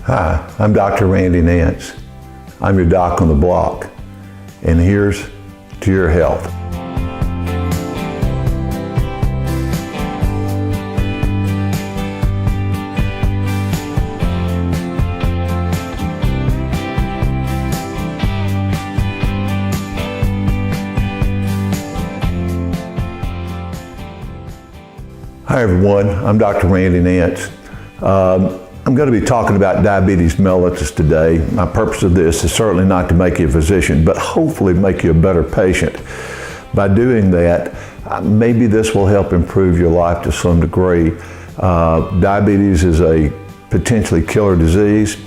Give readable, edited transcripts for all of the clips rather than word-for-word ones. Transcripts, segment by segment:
Hi, I'm Dr. Randy Nance. I'm your doc on the block, and here's to your health. Hi everyone, I'm Dr. Randy Nance. I'm going to be talking about diabetes mellitus today. My purpose of this is certainly not to make you a physician, but hopefully make you a better patient. By doing that, maybe this will help improve your life to some degree. Diabetes is a potentially killer disease,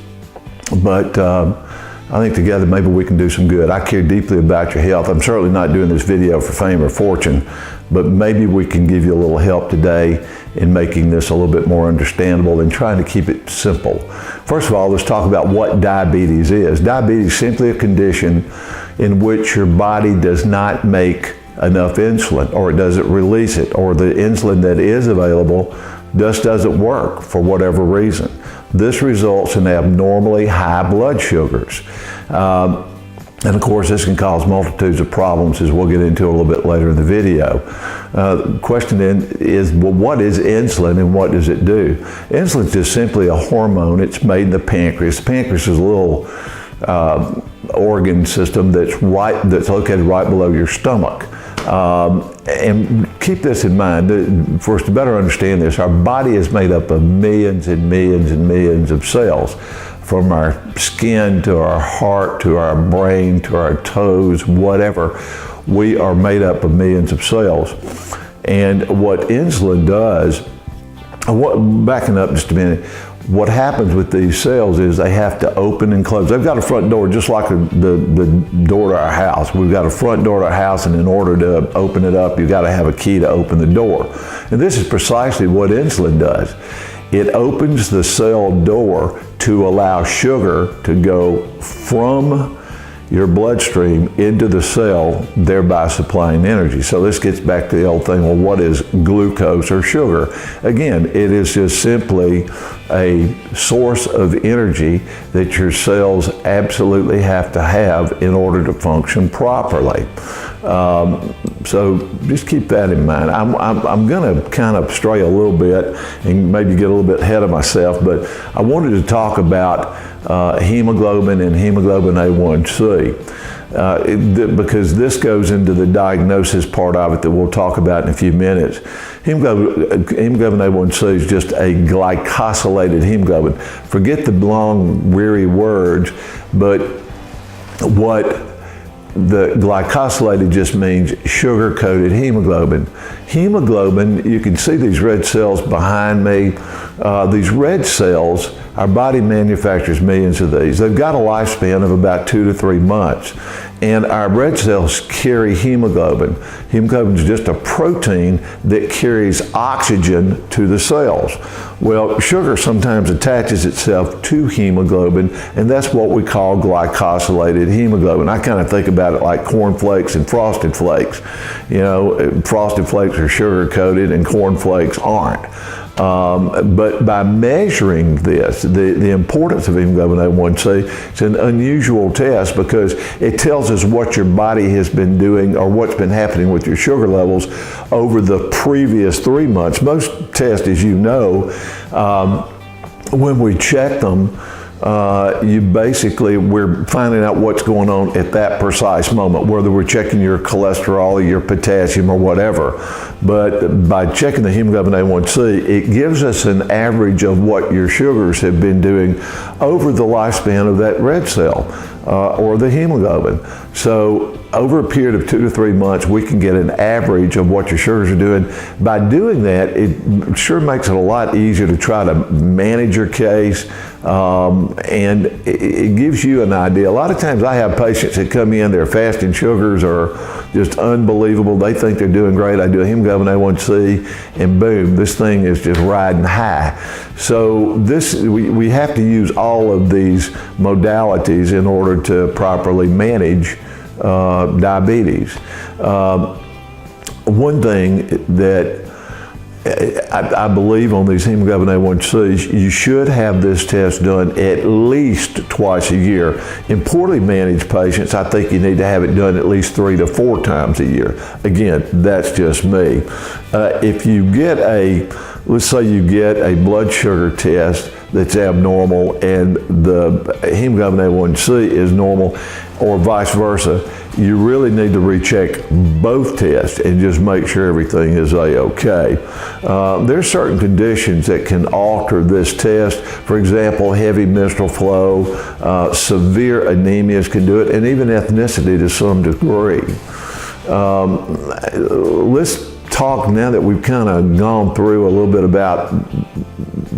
but I think together maybe we can do some good. I care deeply about your health. I'm certainly not doing this video for fame or fortune, but maybe we can give you a little help today in making this a little bit more understandable and trying to keep it simple. First of all, let's talk about what diabetes is. Diabetes is simply a condition in which your body does not make enough insulin, or it doesn't release it, or the insulin that is available just doesn't work for whatever reason. This results in abnormally high blood sugars. And of course, this can cause multitudes of problems, as we'll get into a little bit later in the video. The question then is, well, what is insulin and what does it do? Insulin is just simply a hormone. It's made in the pancreas. The pancreas is a little organ system that's located right below your stomach. And keep this in mind, for us to better understand this, our body is made up of millions and millions and millions of cells. From our skin to our heart to our brain to our toes, whatever, we are made up of millions of cells. And what insulin does, backing up just a minute, what happens with these cells is they have to open and close. They've got a front door just like the door to our house. We've got a front door to our house, and in order to open it up, you've got to have a key to open the door. And this is precisely what insulin does. It opens the cell door to allow sugar to go from your bloodstream into the cell, thereby supplying energy. So this gets back to the old thing, well, what is glucose or sugar? Again, it is just simply a source of energy that your cells absolutely have to have in order to function properly. So just keep that in mind. I'm going to kind of stray a little bit and maybe get a little bit ahead of myself, but I wanted to talk about hemoglobin and hemoglobin A1C because this goes into the diagnosis part of it that we'll talk about in a few minutes. Hemoglobin A1C is just a glycosylated hemoglobin. Forget the long, weary words, but what the glycosylated just means sugar-coated hemoglobin. Hemoglobin, you can see these red cells behind me. These red cells, our body manufactures millions of these. They've got a lifespan of about 2 to 3 months. And our red cells carry hemoglobin. Hemoglobin is just a protein that carries oxygen to the cells. Well, sugar sometimes attaches itself to hemoglobin, and that's what we call glycosylated hemoglobin. I kind of think about it like corn flakes and frosted flakes. You know, frosted flakes are sugar-coated and corn flakes aren't. But by measuring this, the importance of hemoglobin A1C, it's an unusual test because it tells us what your body has been doing or what's been happening with your sugar levels over the previous 3 months. Most tests, as you know, when we check them, we're finding out what's going on at that precise moment, whether we're checking your cholesterol or your potassium or whatever. But by checking the hemoglobin A1C, it gives us an average of what your sugars have been doing over the lifespan of that red cell or the hemoglobin. So over a period of 2 to 3 months, we can get an average of what your sugars are doing. By doing that, it sure makes it a lot easier to try to manage your case, and it gives you an idea. A lot of times I have patients that come in, their fasting sugars are just unbelievable. They think they're doing great. I do a hemoglobin A1C, and boom, this thing is just riding high. So we have to use all of these modalities in order to properly manage diabetes. One thing that I believe on these hemoglobin A1Cs, you should have this test done at least twice a year. In poorly managed patients, I think you need to have it done at least 3 to 4 times a year. Again, that's just me. If you get let's say you get a blood sugar test that's abnormal and the hemoglobin A1C is normal, or vice versa, you really need to recheck both tests and just make sure everything is A-OK. There's certain conditions that can alter this test. For example, heavy menstrual flow, severe anemias can do it, and even ethnicity to some degree. Let's talk now that we've kind of gone through a little bit about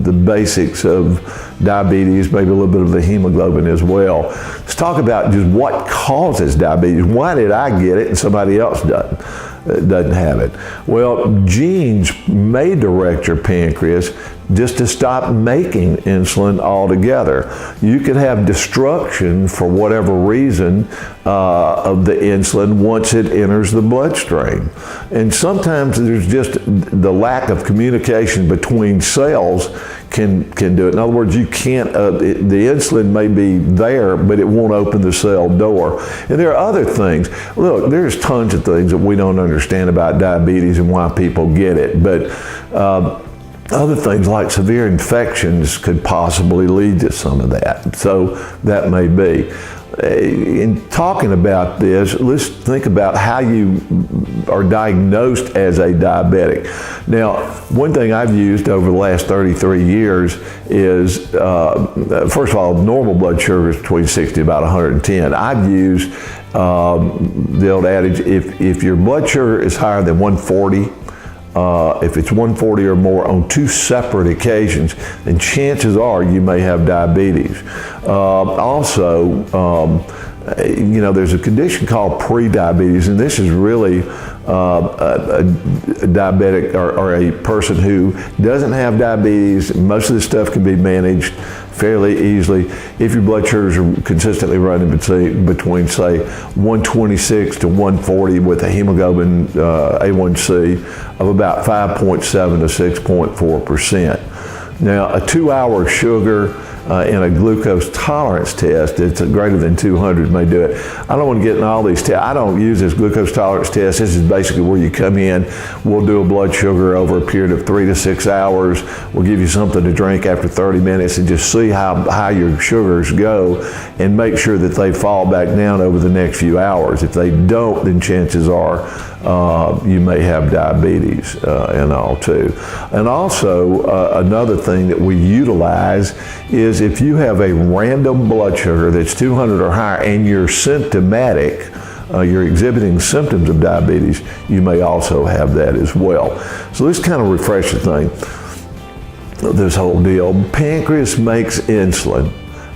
the basics of diabetes, maybe a little bit of the hemoglobin as well. Let's talk about just what causes diabetes. Why did I get it and somebody else doesn't have it? Well, genes may direct your pancreas just to stop making insulin altogether. You could have destruction for whatever reason of the insulin once it enters the bloodstream. And sometimes there's just the lack of communication between cells can do it. In other words, you can't, the insulin may be there, but it won't open the cell door. And there are other things. Look, there's tons of things that we don't understand about diabetes and why people get it. But other things like severe infections could possibly lead to some of that. So that may be. In talking about this, let's think about how you are diagnosed as a diabetic. Now, one thing I've used over the last 33 years is, first of all, normal blood sugar is between 60 and about 110. I've used the old adage, if your blood sugar is higher than 140, if it's 140 or more on 2 separate occasions, then chances are you may have diabetes. Also, there's a condition called pre-diabetes, and this is really a diabetic or a person who doesn't have diabetes. Most of this stuff can be managed fairly easily if your blood sugars are consistently running between say 126 to 140 with a hemoglobin A1C of about 5.7 to 6.4%. Now, a 2-hour sugar in a glucose tolerance test, it's greater than 200 may do it. I don't want to get in all these tests. I don't use this glucose tolerance test. This is basically where you come in, we'll do a blood sugar over a period of 3 to 6 hours. We'll give you something to drink after 30 minutes and just see how high your sugars go and make sure that they fall back down over the next few hours. If they don't, then chances are you may have diabetes and all too. And also another thing that we utilize is if you have a random blood sugar that's 200 or higher and you're symptomatic, you're exhibiting symptoms of diabetes, you may also have that as well. So this kind of refreshes the thing, this whole deal. Pancreas makes insulin.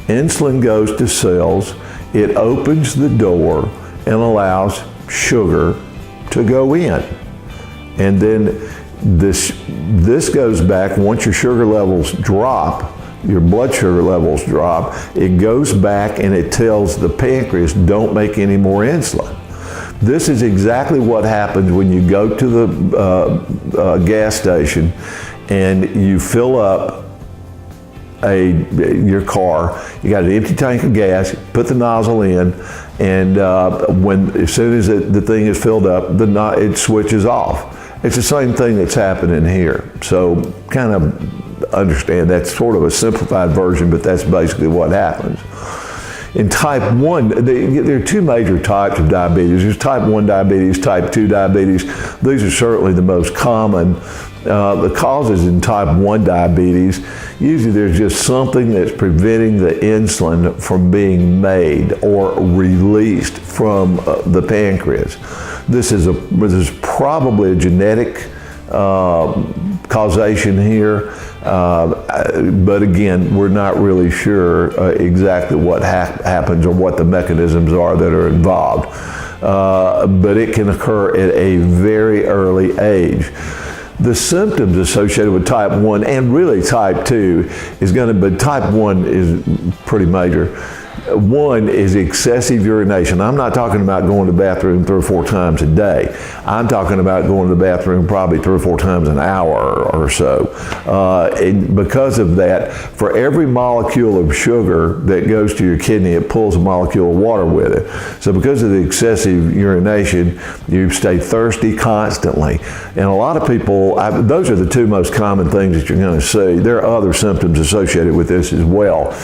Insulin goes to cells. It opens the door and allows sugar to go in. And then this goes back, once your sugar levels drop, your blood sugar levels drop, it goes back and it tells the pancreas, don't make any more insulin. This is exactly what happens when you go to the gas station and you fill up your car. You got an empty tank of gas, put the nozzle in, and as soon as the thing is filled up, it switches off. It's the same thing that's happening here. So kind of understand that's sort of a simplified version, but that's basically what happens. In type 1, there are 2 major types of diabetes. There's type 1 diabetes, type 2 diabetes. These are certainly the most common. The causes in type 1 diabetes, usually there's just something that's preventing the insulin from being made or released from the pancreas. This is probably a genetic causation here, but again, we're not really sure exactly what happens or what the mechanisms are that are involved. But it can occur at a very early age. The symptoms associated with type 1 and really type 2 is going to be, type 1 is pretty major. One is excessive urination. I'm not talking about going to the bathroom 3 or 4 times a day. I'm talking about going to the bathroom probably 3 or 4 times an hour or so. And because of that, for every molecule of sugar that goes to your kidney, it pulls a molecule of water with it. So because of the excessive urination, you stay thirsty constantly. And a lot of people, those are the 2 most common things that you're going to see. There are other symptoms associated with this as well.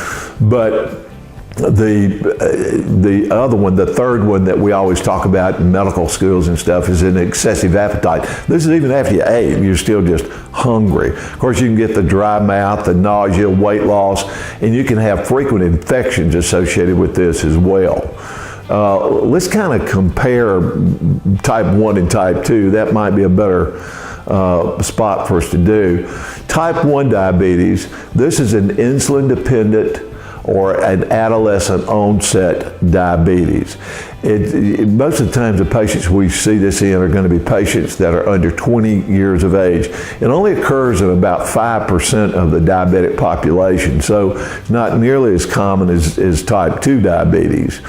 But the other one, the third one that we always talk about in medical schools and stuff, is an excessive appetite. This is even after you ate, you're still just hungry. Of course, you can get the dry mouth, the nausea, weight loss, and you can have frequent infections associated with this as well. Let's kind of compare type 1 and type 2. That might be a better spot for us to do. Type 1 diabetes, this is an insulin-dependent or an adolescent onset diabetes. Most of the times the patients we see this in are going to be patients that are under 20 years of age. It only occurs in about 5% of the diabetic population, so it's not nearly as common as type 2 diabetes.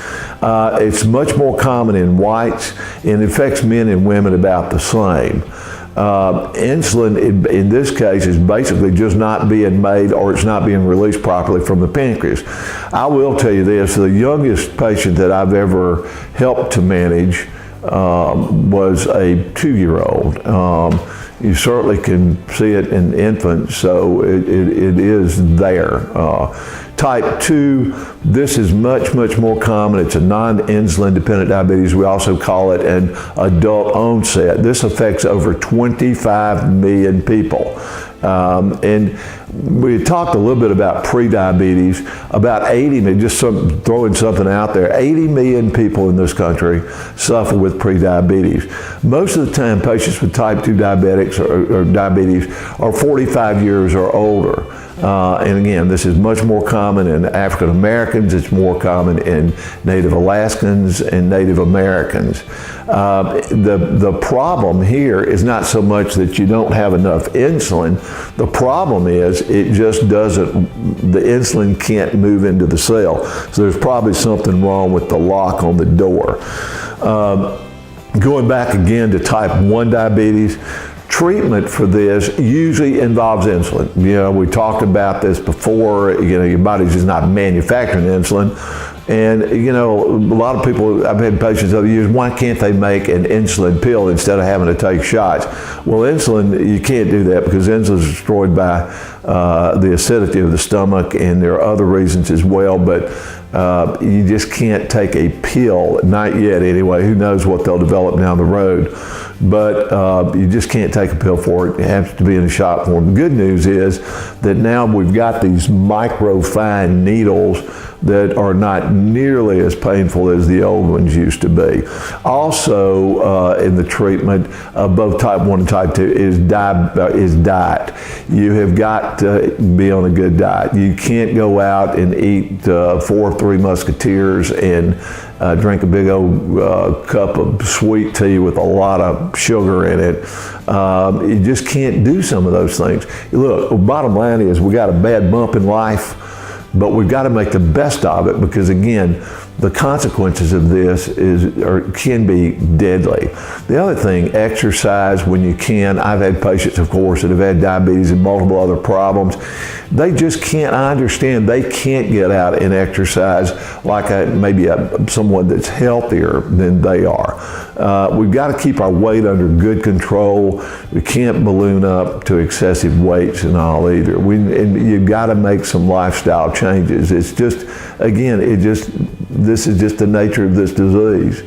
It's much more common in whites and affects men and women about the same. Insulin in this case is basically just not being made, or it's not being released properly from the pancreas. I will tell you this, the youngest patient that I've ever helped to manage was a 2-year-old. You certainly can see it in infants, so it is there. Type 2, this is much, much more common. It's a non-insulin dependent diabetes. We also call it an adult onset. This affects over 25 million people. And we talked a little bit about pre-diabetes. About 80, just throwing something out there, 80 million people in this country suffer with pre-diabetes. Most of the time, patients with type 2 diabetics or diabetes are 45 years or older. And again, this is much more common in African Americans. It's more common in Native Alaskans and Native Americans. The problem here is not so much that you don't have enough insulin. The problem is it just doesn't, the insulin can't move into the cell. So there's probably something wrong with the lock on the door. Going back again to type 1 diabetes, treatment for this usually involves insulin. You know, we talked about this before. You know, your body's just not manufacturing insulin. And, you know, a lot of people, I've had patients over the years, why can't they make an insulin pill instead of having to take shots? Well, insulin, you can't do that because insulin is destroyed by the acidity of the stomach, and there are other reasons as well, but you just can't take a pill, not yet anyway. Who knows what they'll develop down the road. But you just can't take a pill for it. It has to be in a shot form. The good news is that now we've got these micro-fine needles that are not nearly as painful as the old ones used to be. Also, in the treatment of both type 1 and type 2 is diet. You have got to be on a good diet. You can't go out and eat 4 Three Musketeers and drink a big old cup of sweet tea with a lot of sugar in it. You just can't do some of those things. Look, the bottom line is we got a bad bump in life, but we've got to make the best of it because, again, the consequences of this can be deadly. The other thing, exercise when you can. I've had patients, of course, that have had diabetes and multiple other problems. They just can't, I understand, they can't get out and exercise like maybe someone that's healthier than they are. We've got to keep our weight under good control. We can't balloon up to excessive weights and all either. And you've got to make some lifestyle changes. It's just, again, this is just the nature of this disease.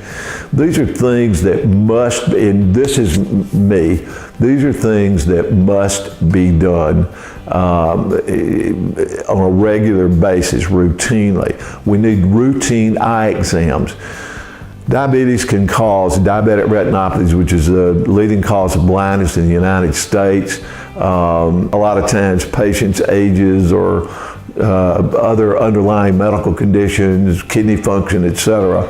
These are things that must, and this is me, these are things that must be done on a regular basis, routinely. We need routine eye exams. Diabetes can cause diabetic retinopathy, which is the leading cause of blindness in the United States. A lot of times patients' ages are other underlying medical conditions, kidney function, etc.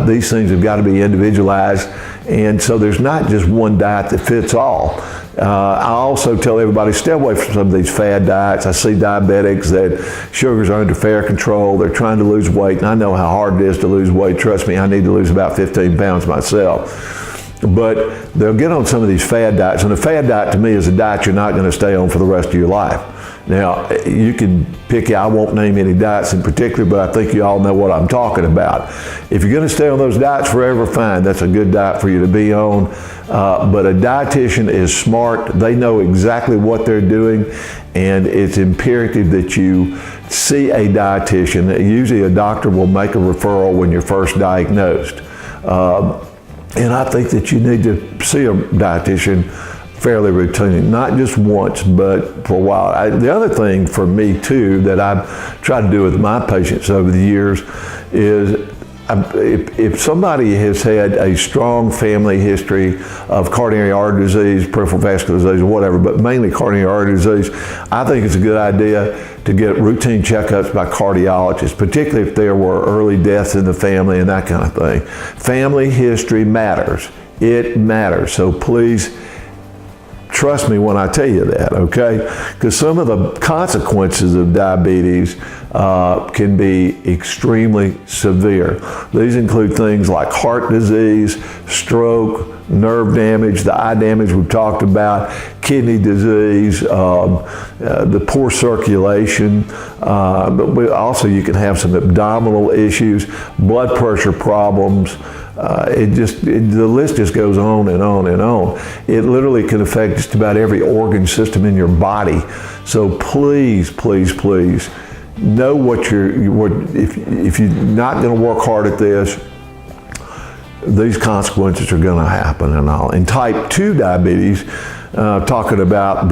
These things have got to be individualized, and so there's not just one diet that fits all. I also tell everybody, stay away from some of these fad diets. I see diabetics that sugars are under fair control, they're trying to lose weight, and I know how hard it is to lose weight. Trust me, I need to lose about 15 pounds myself. But they'll get on some of these fad diets, and a fad diet to me is a diet you're not going to stay on for the rest of your life. Now, you can pick, I won't name any diets in particular, but I think you all know what I'm talking about. If you're going to stay on those diets forever, fine, that's a good diet for you to be on. But a dietitian is smart, they know exactly what they're doing, and it's imperative that you see a dietitian. Usually a doctor will make a referral when you're first diagnosed. And I think that you need to see a dietitian fairly routinely, not just once, but for a while. The other thing for me too that I've tried to do with my patients over the years is if somebody has had a strong family history of coronary artery disease, peripheral vascular disease, or whatever, but mainly coronary artery disease, I think it's a good idea to get routine checkups by cardiologists, particularly if there were early deaths in the family and that kind of thing. Family history matters. It matters. So please, trust me when I tell you that, okay? Because some of the consequences of diabetes can be extremely severe. These include things like heart disease, stroke, nerve damage, the eye damage we've talked about, kidney disease, the poor circulation, but also you can have some abdominal issues, blood pressure problems. The list just goes on and on and on. It literally can affect just about every organ system in your body. So please, please, please know what if you're not going to work hard at this, these consequences are going to happen and all. In type 2 diabetes, talking about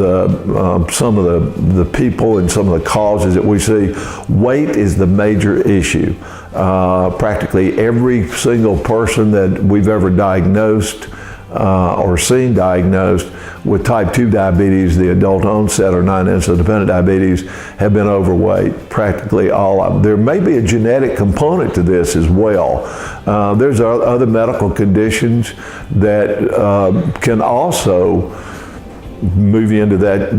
some of the people and some of the causes that we see, weight is the major issue. Practically every single person that we've ever diagnosed or seen diagnosed with type 2 diabetes, the adult onset or non-insulin dependent diabetes, have been overweight, practically all of them. There may be a genetic component to this as well. There's other medical conditions that can also move you into that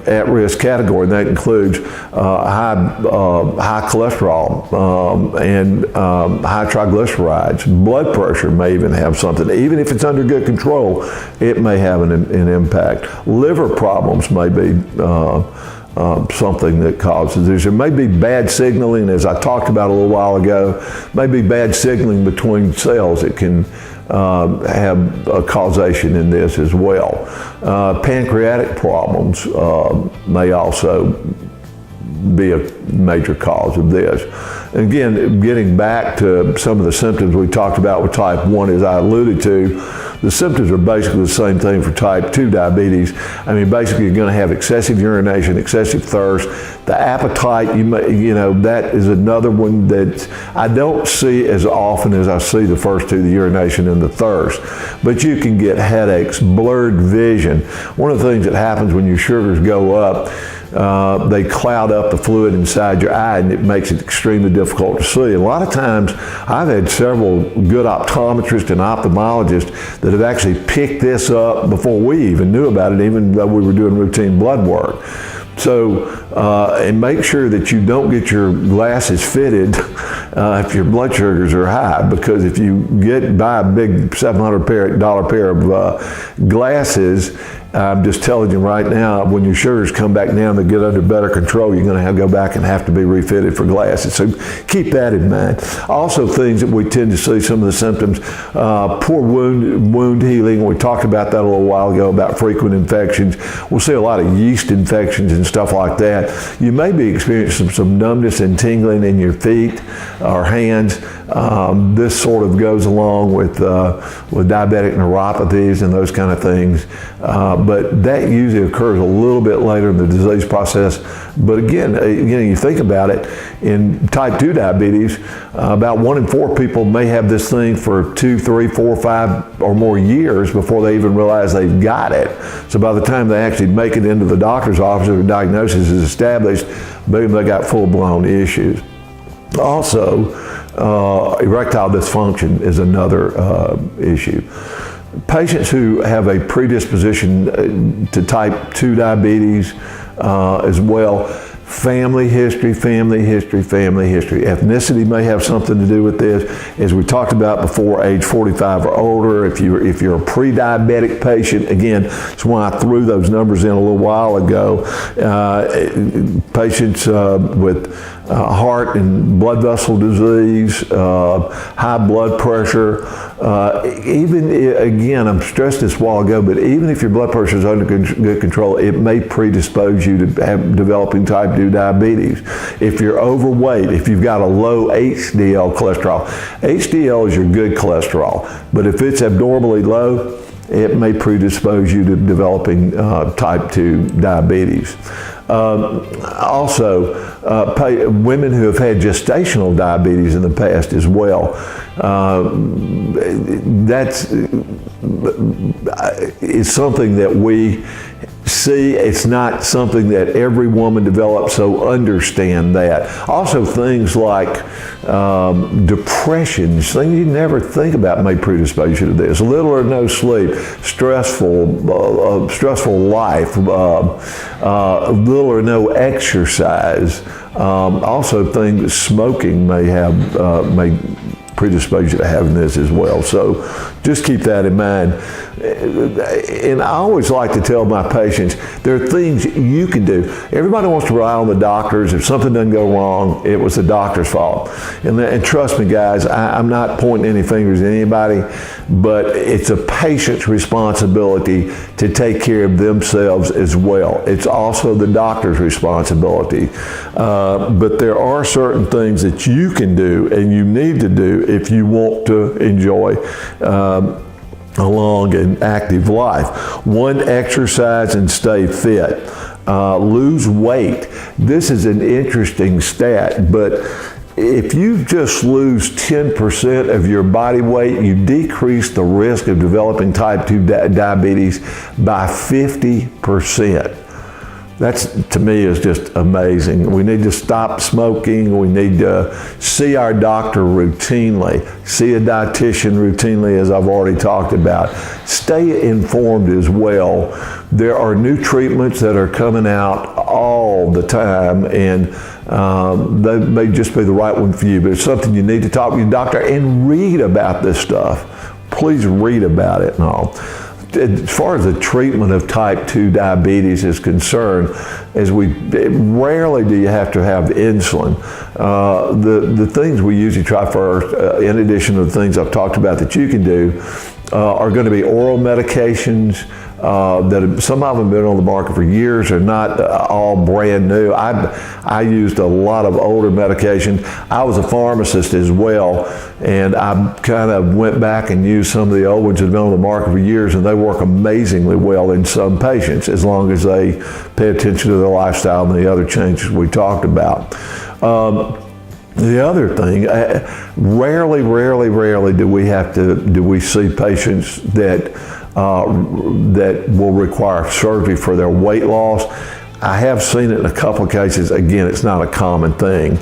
at-risk category, and that includes high cholesterol and high triglycerides. Blood pressure may even have something. Even if it's under good control, it may have an impact. Liver problems may be something that causes this. There may be bad signaling, as I talked about a little while ago, may be bad signaling between cells that can have a causation in this as well. Pancreatic problems may also be a major cause of this. Again, getting back to some of the symptoms we talked about with type 1, as I alluded to, the symptoms are basically the same thing for type 2 diabetes. I mean, basically you're going to have excessive urination, excessive thirst. The appetite, that is another one that I don't see as often as I see the first two, the urination and the thirst. But you can get headaches, blurred vision. One of the things that happens when your sugars go up, they cloud up the fluid inside your eye, and it makes it extremely difficult to see. A lot of times, I've had several good optometrists and ophthalmologists that have actually picked this up before we even knew about it, even though we were doing routine blood work. So, and make sure that you don't get your glasses fitted if your blood sugars are high, because if you buy a big $700 pair of glasses, I'm just telling you right now, when your sugars come back down to get under better control, you're going to go back and have to be refitted for glasses. So keep that in mind. Also, things that we tend to see, some of the symptoms, poor wound healing. We talked about that a little while ago, about frequent infections. We'll see a lot of yeast infections and stuff like that. You may be experiencing some numbness and tingling in your feet or hands. This sort of goes along with diabetic neuropathies and those kind of things, but that usually occurs a little bit later in the disease process. But again, you think about it, in type 2 diabetes, about 1 in 4 people may have this thing for 2, 3, 4, 5 or more years before they even realize they've got it. So by the time they actually make it into the doctor's office or the diagnosis is established, boom, they got full-blown issues. Also, erectile dysfunction is another issue. Patients who have a predisposition to type 2 diabetes as well, family history. Ethnicity may have something to do with this. As we talked about before, age 45 or older. If you're a pre-diabetic patient, again, that's why I threw those numbers in a little while ago. Patients with heart and blood vessel disease, high blood pressure, even, again, I stressed this a while ago, but even if your blood pressure is under good control, it may predispose you to developing type 2 diabetes. If you're overweight, if you've got a low HDL cholesterol, HDL is your good cholesterol, but if it's abnormally low, it may predispose you to developing type 2 diabetes. Also, women who have had gestational diabetes in the past as well, is something that we see. It's not something that every woman develops, so understand that. Also, things like depressions, things you never think about may predispose you to this. Little or no sleep, stressful life, little or no exercise. Also, things smoking may predispose you to having this as well. So just keep that in mind. And I always like to tell my patients, there are things you can do. Everybody wants to rely on the doctors. If something doesn't go wrong, it was the doctor's fault. And trust me, guys, I'm not pointing any fingers at anybody, but it's a patient's responsibility to take care of themselves as well. It's also the doctor's responsibility. But there are certain things that you can do and you need to do if you want to enjoy a long and active life. One, exercise and stay fit. Lose weight. This is an interesting stat, but if you just lose 10% of your body weight, you decrease the risk of developing type 2 diabetes by 50%. That's, to me, is just amazing. We need to stop smoking. We need to see our doctor routinely, see a dietitian routinely, as I've already talked about. Stay informed as well. There are new treatments that are coming out all the time, and they may just be the right one for you, but it's something you need to talk to your doctor and read about this stuff. Please read about it and all. As far as the treatment of type 2 diabetes is concerned, rarely do you have to have insulin. The things we usually try first, in addition to the things I've talked about that you can do, are going to be oral medications that some of them have been on the market for years, are not all brand new. I used a lot of older medications. I was a pharmacist as well, and I kind of went back and used some of the old ones that have been on the market for years, and they work amazingly well in some patients as long as they pay attention to their lifestyle and the other changes we talked about. The other thing, rarely do we see patients that will require surgery for their weight loss. I have seen it in a couple of cases. Again, it's not a common thing.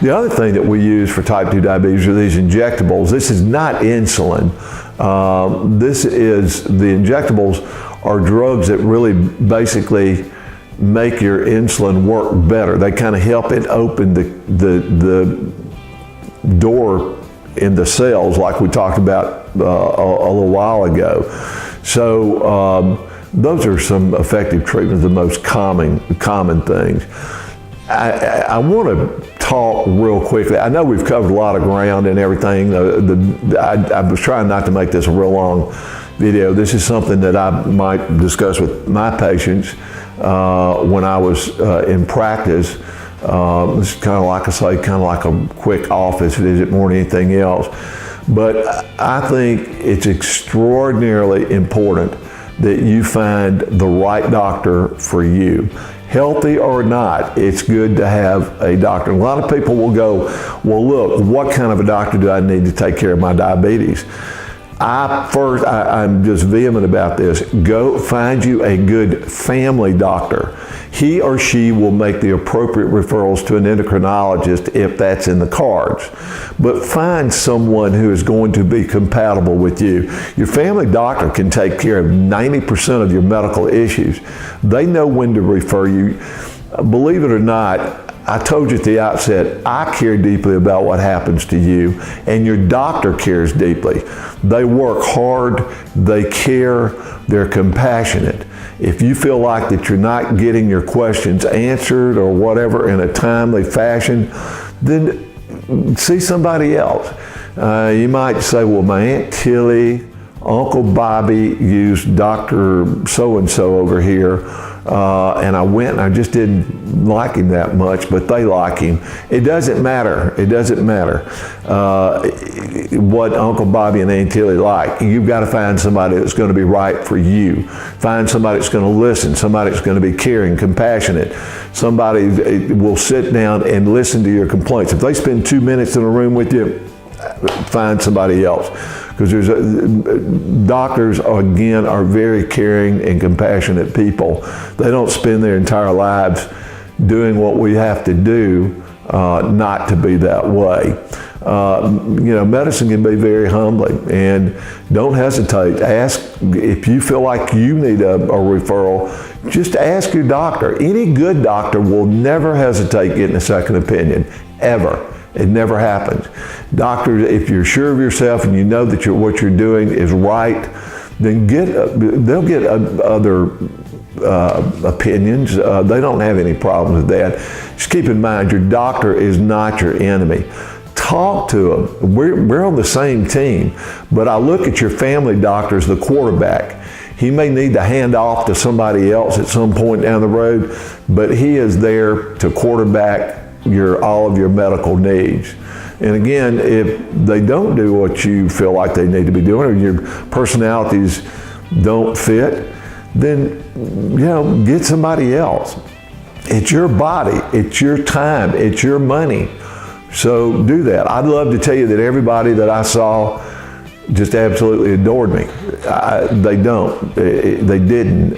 The other thing that we use for type 2 diabetes are these injectables. This is not insulin. The injectables are drugs that really basically make your insulin work better. They kind of help it open the door in the cells, like we talked about a little while ago. So those are some effective treatments, the most common things. I want to talk real quickly. I know we've covered a lot of ground and everything. I was trying not to make this a real long video. This is something that I might discuss with my patients when I was in practice. It's kind of like I say, kind of like a quick office visit more than anything else. But I think it's extraordinarily important that you find the right doctor for you. Healthy or not, it's good to have a doctor. A lot of people will go, well, look, what kind of a doctor do I need to take care of my diabetes? I'm just vehement about this. Go find you a good family doctor. He or she will make the appropriate referrals to an endocrinologist if that's in the cards. But find someone who is going to be compatible with you. Your family doctor can take care of 90% of your medical issues. They know when to refer you. Believe it or not, I told you at the outset, I care deeply about what happens to you, and your doctor cares deeply. They work hard, they care, they're compassionate. If you feel like that you're not getting your questions answered or whatever in a timely fashion, then see somebody else. You might say, well, my Aunt Tilly, Uncle Bobby used Dr. So-and-so over here, and I went and I just didn't like him that much, but they like him. It doesn't matter. It doesn't matter what Uncle Bobby and Aunt Tilly like. You've got to find somebody that's going to be right for you. Find somebody that's going to listen, somebody that's going to be caring, compassionate, somebody will sit down and listen to your complaints. If they spend 2 minutes in a room with you, find somebody else. Because doctors, again, are very caring and compassionate people. They don't spend their entire lives doing what we have to do not to be that way. Medicine can be very humbling, and don't hesitate. Ask if you feel like you need a referral. Just ask your doctor. Any good doctor will never hesitate getting a second opinion, ever. It never happens. Doctors, if you're sure of yourself and you know that what you're doing is right, then they'll get other opinions. They don't have any problems with that. Just keep in mind, your doctor is not your enemy. Talk to them. We're on the same team, but I look at your family doctor as the quarterback. He may need to hand off to somebody else at some point down the road, but he is there to quarterback all of your medical needs. And again, if they don't do what you feel like they need to be doing, or your personalities don't fit, then get somebody else. It's your body, it's your time, it's your money. So do that. I'd love to tell you that everybody that I saw just absolutely adored me. They don't. They didn't.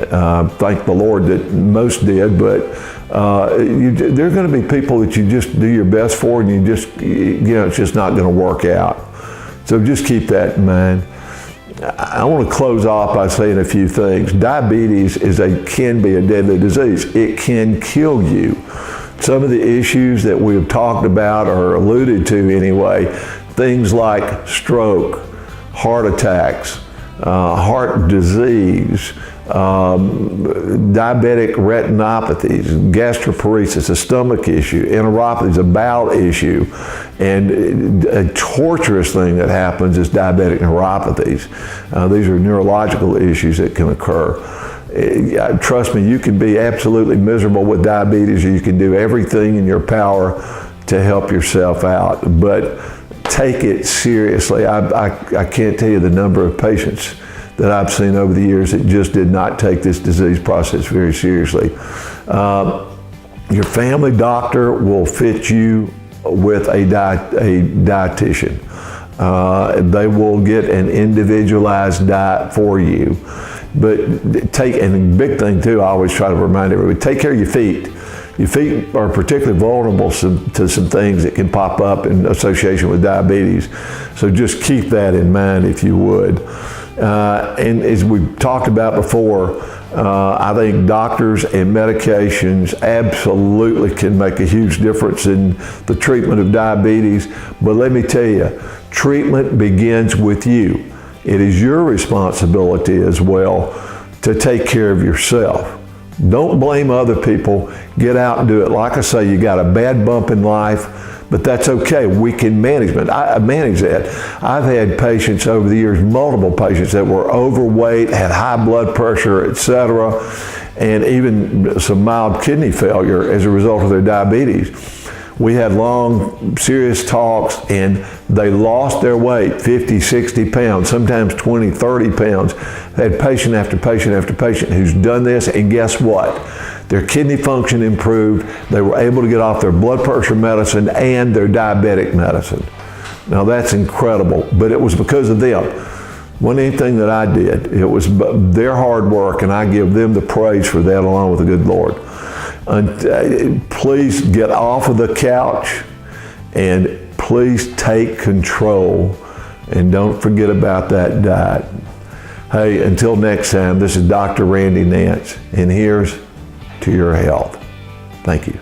Thank the Lord that most did, but there are going to be people that you just do your best for, and it's just not going to work out. So just keep that in mind. I want to close off by saying a few things. Diabetes can be a deadly disease. It can kill you. Some of the issues that we've talked about, or alluded to anyway, things like stroke, heart attacks, heart disease, diabetic retinopathies, gastroparesis, a stomach issue, enteropathies, a bowel issue, and a torturous thing that happens is diabetic neuropathies. These are neurological issues that can occur. Trust me, you can be absolutely miserable with diabetes, or you can do everything in your power to help yourself out, but take it seriously. I can't tell you the number of patients that I've seen over the years that just did not take this disease process very seriously. Your family doctor will fit you with a dietitian. They will get an individualized diet for you. But and the big thing too, I always try to remind everybody, take care of your feet. Your feet are particularly vulnerable to some things that can pop up in association with diabetes. So just keep that in mind if you would. And as we've talked about before, I think doctors and medications absolutely can make a huge difference in the treatment of diabetes. But let me tell you, treatment begins with you. It is your responsibility as well to take care of yourself. Don't blame other people. Get out and do it. Like I say, you got a bad bump in life, but that's okay. We can manage it. I manage that. I've had patients over the years, multiple patients that were overweight, had high blood pressure, etc. and even some mild kidney failure as a result of their diabetes. We had long, serious talks, and they lost their weight 50, 60 pounds, sometimes 20, 30 pounds. They had patient after patient after patient who's done this, and guess what? Their kidney function improved. They were able to get off their blood pressure medicine and their diabetic medicine. Now that's incredible, but it was because of them. Wasn't anything that I did. It was their hard work, and I give them the praise for that along with the good Lord. And please get off of the couch and please take control, and don't forget about that diet. Hey, until next time, this is Dr. Randy Nance, and here's to your health. Thank you.